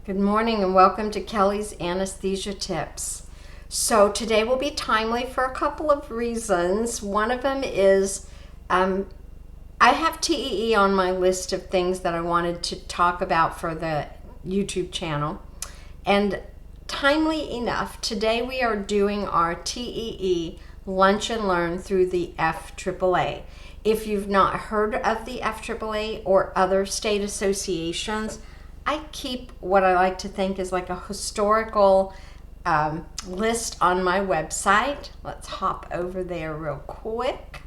Good morning and welcome to Kelly's Anesthesia Tips. So today will be timely for a couple of reasons. One of them is I have TEE on my list of things that I wanted to talk about for the YouTube channel. And timely enough, today we are doing our TEE Lunch and Learn through the FAAA. If you've not heard of the FAAA or other state associations, I keep what I like to think is like a historical list on my website. Let's hop over there real quick.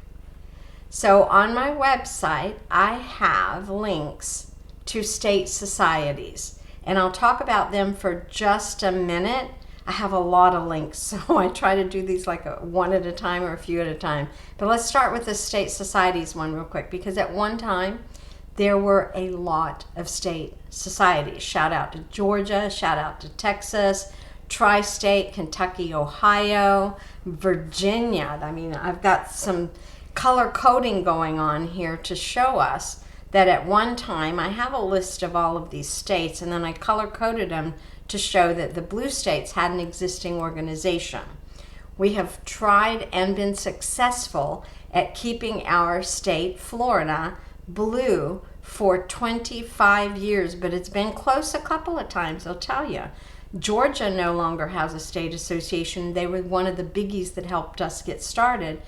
So on my website, I have links to state societies, and I'll talk about them for just a minute. I have a lot of links, so I try to do these like one at a time or a few at a time. But let's start with the state societies one real quick, because at one time, there were a lot of state societies. Shout out to Georgia, shout out to Texas, Tri-State, Kentucky, Ohio, Virginia. I mean, I've got some color coding going on here to show us that at one time, I have a list of all of these states, and then I color coded them to show that the blue states had an existing organization. We have tried and been successful at keeping our state, Florida, blue for 25 years, but it's been close a couple of times, I'll tell you. Georgia no longer has a state association. They were one of the biggies that helped us get started,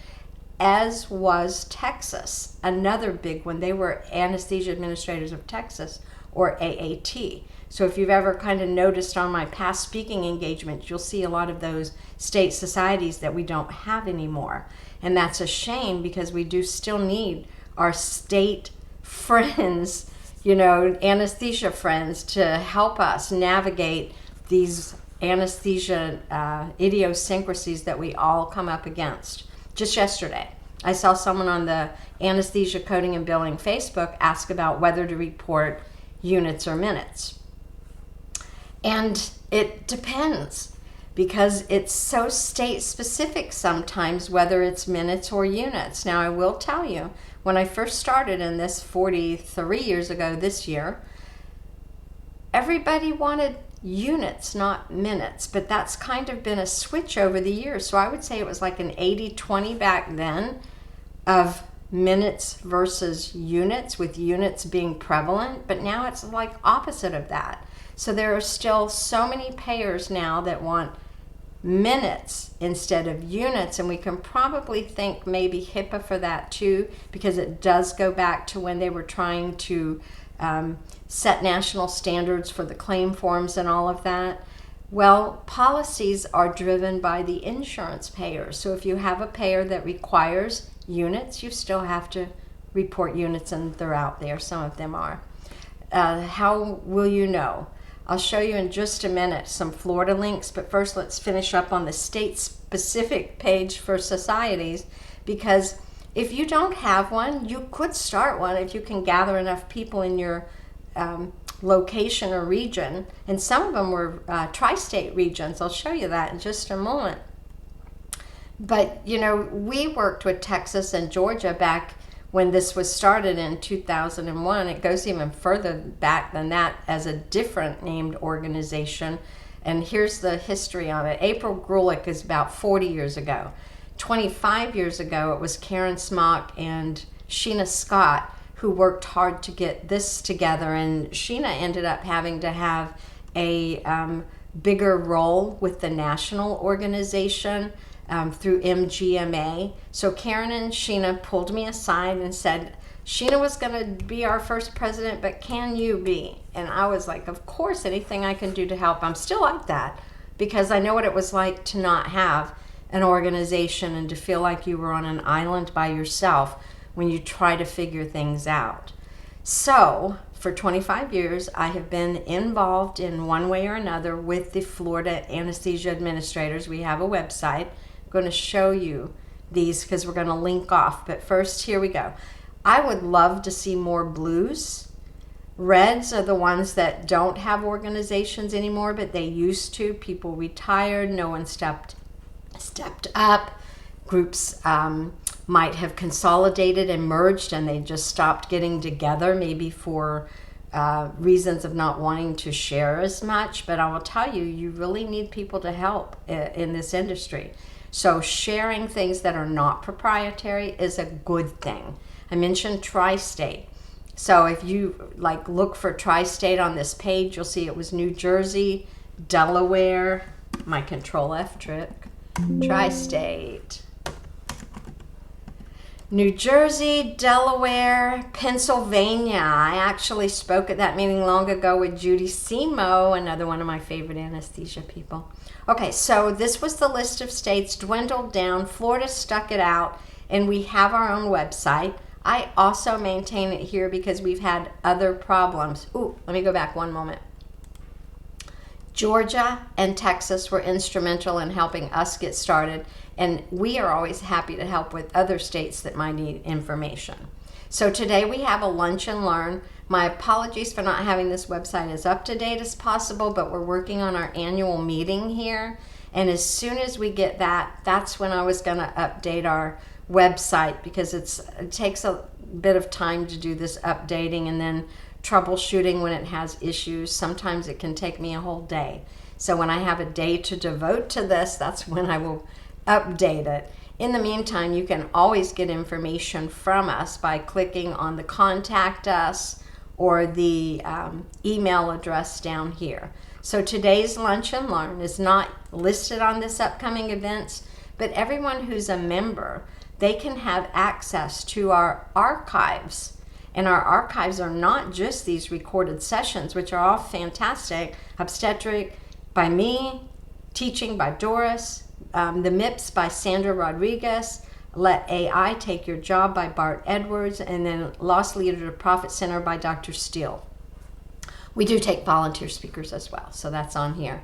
as was Texas, another big one. They were Anesthesia Administrators of Texas, or AAT. So if you've ever kind of noticed on my past speaking engagements, you'll see a lot of those state societies that we don't have anymore. And that's a shame, because we do still need our state friends, anesthesia friends, to help us navigate these anesthesia idiosyncrasies that we all come up against. Just yesterday, I saw someone on the Anesthesia Coding and Billing Facebook ask about whether to report units or minutes. And it depends, because it's so state specific sometimes whether it's minutes or units. Now, I will tell you, when I first started in this 43 years ago this year, everybody wanted units, not minutes, but that's kind of been a switch over the years. So I would say it was like an 80-20 back then of minutes versus units, with units being prevalent, but now it's like opposite of that. So there are still so many payers now that want minutes instead of units, and we can probably thank maybe HIPAA for that too, because it does go back to when they were trying to set national standards for the claim forms and all of that. Well, policies are driven by the insurance payers. So if you have a payer that requires units, you still have to report units, and they're out there. Some of them are. How will you know? I'll show you in just a minute some Florida links, but first let's finish up on the state-specific page for societies, because if you don't have one, you could start one if you can gather enough people in your location or region. And some of them were tri-state regions. I'll show you that in just a moment. But, we worked with Texas and Georgia back when this was started in 2001. It goes even further back than that as a different named organization. And here's the history on it. April Grulich is about 40 years ago. 25 years ago, it was Karen Smock and Sheena Scott who worked hard to get this together. And Sheena ended up having to have a bigger role with the national organization through MGMA. So Karen and Sheena pulled me aside and said, Sheena was going to be our first president, but can you be? And I was like, of course, anything I can do to help. I'm still like that, because I know what it was like to not have an organization and to feel like you were on an island by yourself when you try to figure things out. So for 25 years, I have been involved in one way or another with the Florida Anesthesia Administrators. We have a website. I'm going to show you these because we're going to link off. But first, here we go. I would love to see more blues. Reds are the ones that don't have organizations anymore, but they used to. People retired. No one stepped up. Groups might have consolidated and merged, and they just stopped getting together, maybe for reasons of not wanting to share as much, but I will tell you, you really need people to help in this industry. So sharing things that are not proprietary is a good thing. I mentioned Tri-State. So if you look for Tri-State on this page, you'll see it was New Jersey, Delaware, my Control F trick, Tri-State. New Jersey, Delaware, Pennsylvania. I actually spoke at that meeting long ago with Judy Simo, another one of my favorite anesthesia people. Okay, so this was the list of states dwindled down. Florida stuck it out, and we have our own website. I also maintain it here because we've had other problems. Ooh, let me go back one moment. Georgia and Texas were instrumental in helping us get started, and we are always happy to help with other states that might need information. So today we have a lunch and learn. My apologies for not having this website as up to date as possible, but we're working on our annual meeting here, and as soon as we get that, that's when I was going to update our website, because it takes a bit of time to do this updating and then troubleshooting when it has issues. Sometimes it can take me a whole day. So when I have a day to devote to this, that's when I will update it. In the meantime, you can always get information from us by clicking on the Contact Us or the email address down here. So today's Lunch and Learn is not listed on this upcoming events, but everyone who's a member, they can have access to our archives. And our archives are not just these recorded sessions, which are all fantastic. Obstetric by me, teaching by Doris, the MIPS by Sandra Rodriguez, Let AI Take Your Job by Bart Edwards, and then Lost Leader to Profit Center by Dr. Steele. We do take volunteer speakers as well, so that's on here.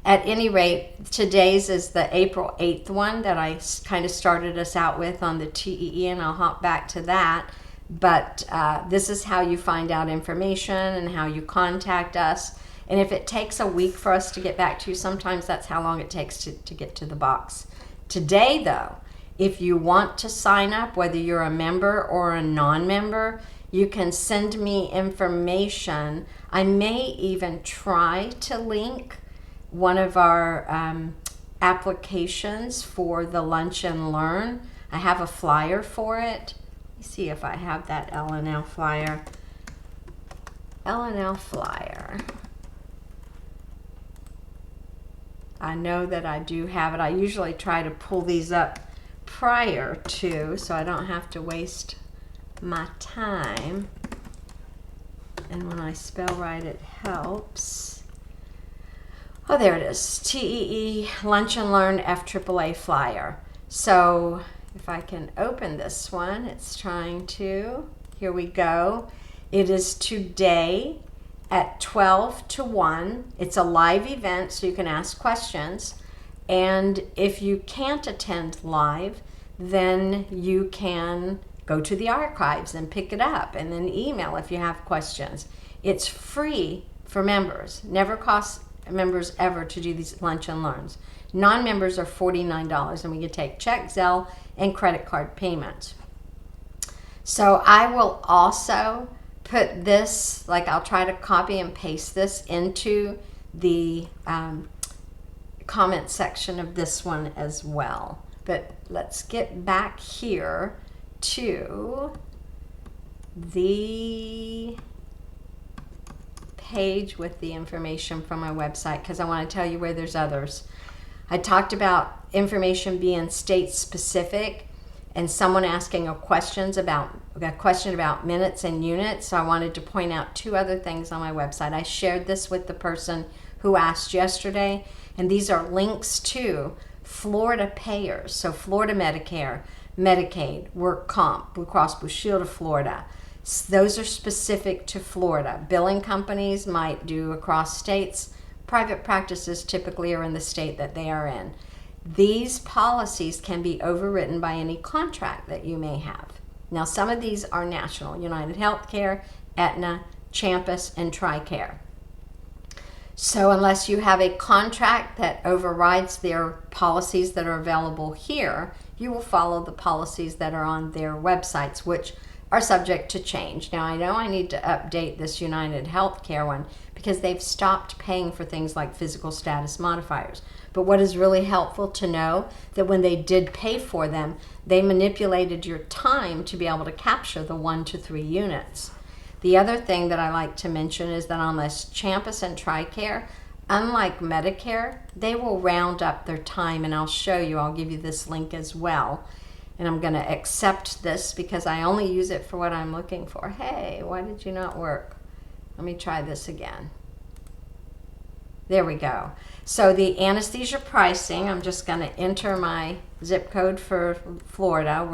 At any rate, today's is the April 8th one that I kind of started us out with on the TEE, and I'll hop back to that. But this is how you find out information and how you contact us. And if it takes a week for us to get back to you, sometimes that's how long it takes to get to the box. Today, though, if you want to sign up, whether you're a member or a non-member, you can send me information. I may even try to link one of our applications for the Lunch and Learn. I have a flyer for it. Let me see if I have that L&L flyer. L&L flyer. I know that I do have it. I usually try to pull these up prior to, so I don't have to waste my time. And when I spell right, it helps. Oh, there it is. TEE Lunch and Learn FAAA flyer. So if I can open this one, it's trying to. Here we go. It is today at 12 to 1. It's a live event, so you can ask questions. And if you can't attend live, then you can go to the archives and pick it up, and then email if you have questions. It's free for members. Never costs members ever to do these Lunch and Learns. Non-members are $49, and we can take check, Zelle, and credit card payments. So I will also put this, I'll try to copy and paste this into the comment section of this one as well. But let's get back here to the page with the information from my website, because I want to tell you where there's others. I talked about information being state specific and someone asking a question about minutes and units. So I wanted to point out two other things on my website. I shared this with the person who asked yesterday, and these are links to Florida payers. So Florida Medicare, Medicaid, Work Comp, Blue Cross Blue Shield of Florida. Those are specific to Florida. Billing companies might do across states. Private practices typically are in the state that they are in. These policies can be overwritten by any contract that you may have. Now, some of these are national: United Healthcare, Aetna, CANPC, and TRICARE. So unless you have a contract that overrides their policies that are available here, you will follow the policies that are on their websites, which are subject to change. Now, I know I need to update this United Healthcare one because they've stopped paying for things like physical status modifiers. But what is really helpful to know that when they did pay for them, they manipulated your time to be able to capture the 1 to 3 units. The other thing that I like to mention is that on this CHCA and TRICARE, unlike Medicare, they will round up their time, and I'll show you. I'll give you this link as well. And I'm going to accept this because I only use it for what I'm looking for. Hey, why did you not work? Let me try this again. There we go. So the anesthesia pricing, I'm just going to enter my zip code for Florida.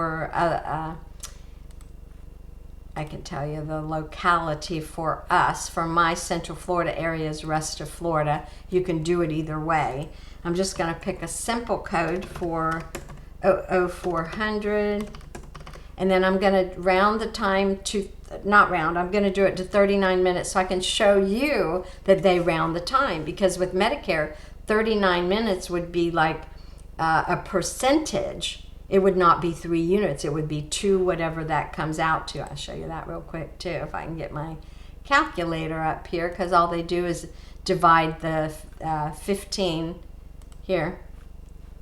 I can tell you the locality for us, for my Central Florida area is rest of Florida. You can do it either way. I'm just going to pick a simple code for 00400, and then I'm going to round the time to, not round, I'm going to do it to 39 minutes so I can show you that they round the time, because with Medicare, 39 minutes would be like a percentage. It would not be 3 units. It would be 2, whatever that comes out to. I'll show you that real quick too, if I can get my calculator up here, because all they do is divide the 15 here.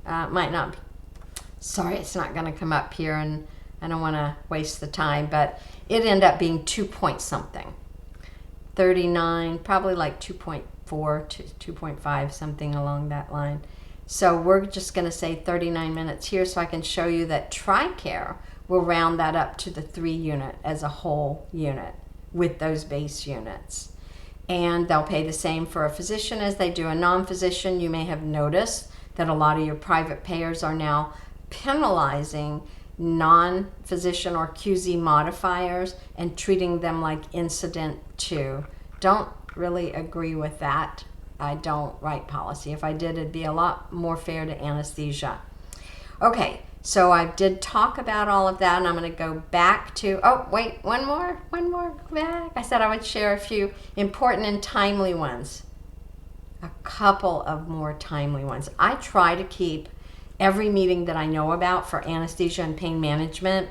Might not be. Sorry, it's not going to come up here, and I don't want to waste the time, but it ended up being 2 point something. 39, probably like 2.4 to 2.5, something along that line. So we're just going to say 39 minutes here so I can show you that TRICARE will round that up to the 3 unit as a whole unit with those base units. And they'll pay the same for a physician as they do a non-physician. You may have noticed that a lot of your private payers are now penalizing non-physician or QZ modifiers and treating them like incident 2. Don't really agree with that. I don't write policy. If I did, it'd be a lot more fair to anesthesia. Okay, so I did talk about all of that, and I'm going to go back to, oh, wait, one more back. I said I would share a few important and timely ones. A couple of more timely ones. I try to keep every meeting that I know about for anesthesia and pain management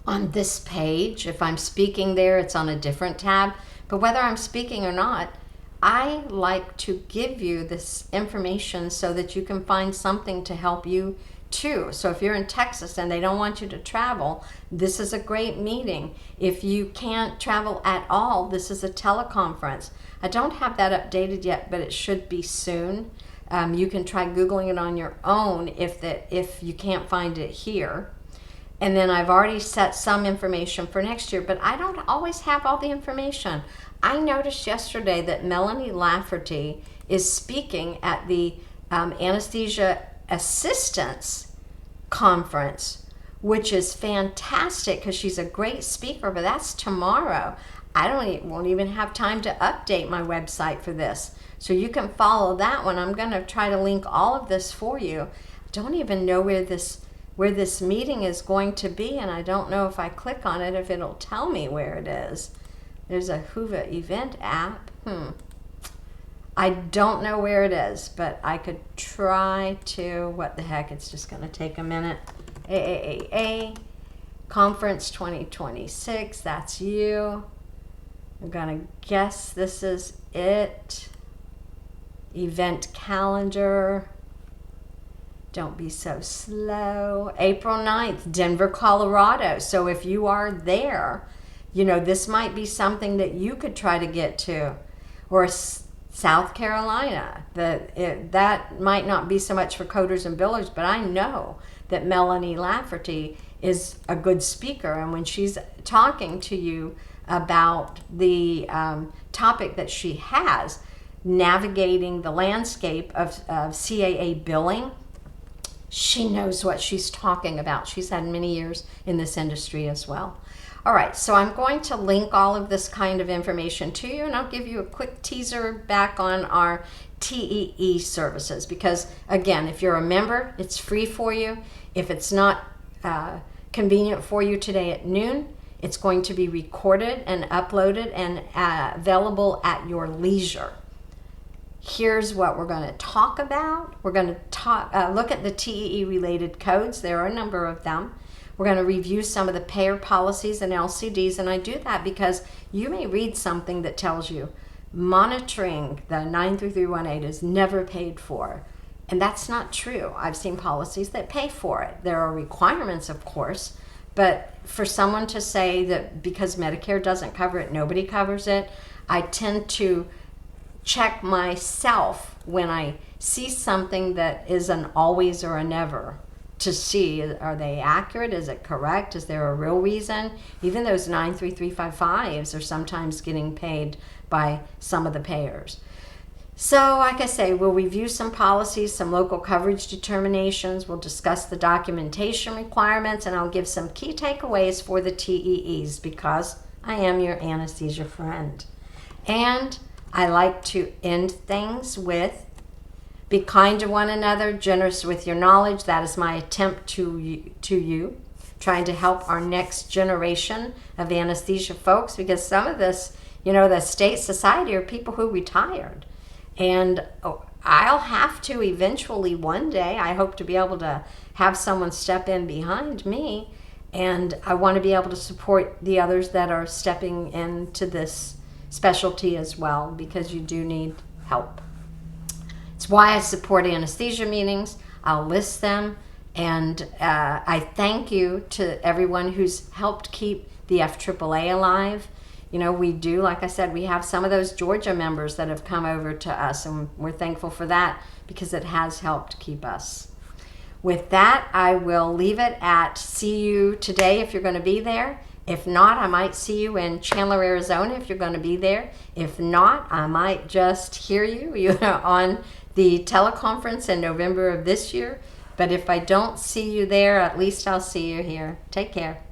on this page. If I'm speaking there, it's on a different tab. But whether I'm speaking or not, I like to give you this information so that you can find something to help you too. So if you're in Texas and they don't want you to travel, this is a great meeting. If you can't travel at all, this is a teleconference. I don't have that updated yet, but it should be soon. You can try Googling it on your own if you can't find it here. And then I've already set some information for next year, but I don't always have all the information. I noticed yesterday that Melanie Lafferty is speaking at the Anesthesia Assistants Conference, which is fantastic because she's a great speaker, but that's tomorrow. I won't even have time to update my website for this. So you can follow that one. I'm going to try to link all of this for you. Don't even know where this meeting is going to be, and I don't know if I click on it if it'll tell me where it is. There's a Whova event app. I don't know where it is, but I could try to, what the heck, it's just going to take a minute. AAAA Conference 2026, that's you. I'm going to guess this is it. Event calendar. Don't be so slow. April 9th, Denver, Colorado. So if you are there, you know, this might be something that you could try to get to. Or South Carolina. That might not be so much for coders and billers, but I know that Melanie Lafferty is a good speaker. And when she's talking to you about the topic that she has, navigating the landscape of CAA billing, she knows what she's talking about. She's had many years in this industry as well. All right, so I'm going to link all of this kind of information to you, and I'll give you a quick teaser back on our TEE services, because again, if you're a member, it's free for you. If it's not convenient for you today at noon, it's going to be recorded and uploaded and available at your leisure. Here's what we're going to talk about. We're going to look at the TEE related codes. There are a number of them. We're going to review some of the payer policies and LCDs, and I do that because you may read something that tells you monitoring the 93318 is never paid for. And that's not true. I've seen policies that pay for it. There are requirements, of course, but for someone to say that because Medicare doesn't cover it, nobody covers it, I tend to check myself when I see something that is an always or a never to see, are they accurate? Is it correct? Is there a real reason? Even those 93355s are sometimes getting paid by some of the payers. So like I say, we'll review some policies, some local coverage determinations, we'll discuss the documentation requirements, and I'll give some key takeaways for the TEEs because I am your anesthesia friend. And I like to end things with, be kind to one another, generous with your knowledge. That is my attempt to you, trying to help our next generation of anesthesia folks, because some of this, the state society are people who retired. And I'll have to eventually one day, I hope to be able to have someone step in behind me, and I want to be able to support the others that are stepping into this specialty as well, because you do need help. It's why I support anesthesia meetings. I'll list them, and I thank you to everyone who's helped keep the FAAA alive. We do, like I said, we have some of those Georgia members that have come over to us, and we're thankful for that because it has helped keep us. With that, I will leave it at see you today if you're going to be there. If not, I might see you in Chandler, Arizona if you're going to be there. If not, I might just hear you on the teleconference in November of this year. But if I don't see you there, at least I'll see you here. Take care.